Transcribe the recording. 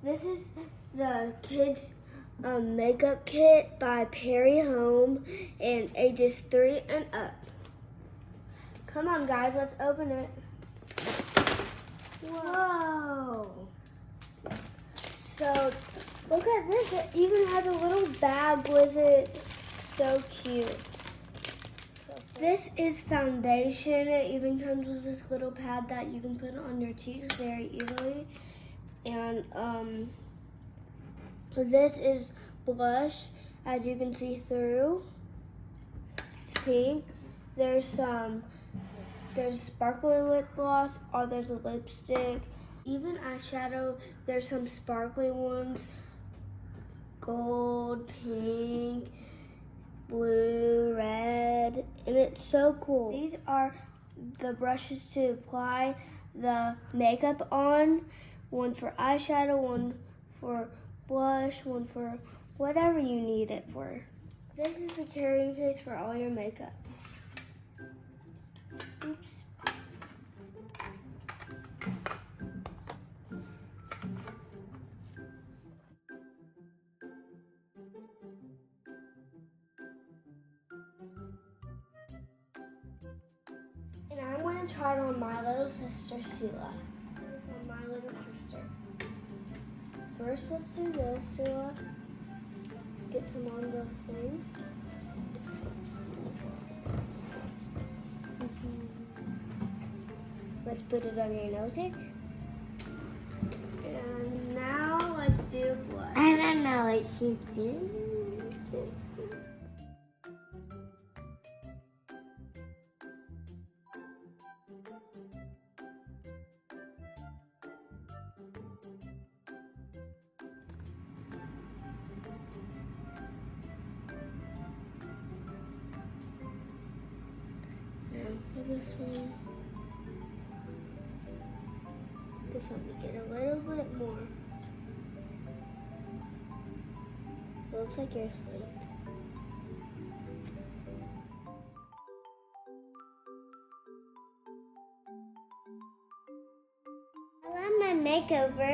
This is the kids makeup kit by PERRYHOME and ages 3 and up. Come on guys, let's open it. Whoa! So look at this, it even has a little bag with it. So cute. This is foundation. It even comes with this little pad that you can put on your cheeks very easily. And this is blush, as you can see through. It's pink. There's sparkly lip gloss, or there's a lipstick. Even eyeshadow, there's some sparkly ones. Gold, pink, blue, red, and it's so cool. These are the brushes to apply the makeup on. One for eyeshadow, one for blush, one for whatever you need it for. This is the carrying case for all your makeup. Oops. And I'm going to try it on my little sister, Sela. This is on my little sister. First, let's do this, Sela. Get some on the thing. Let's put it on your nose. And now let's do blush. I don't know what she's doing. And for this one, just let me get a little bit more. It looks like you're asleep. I love my makeover.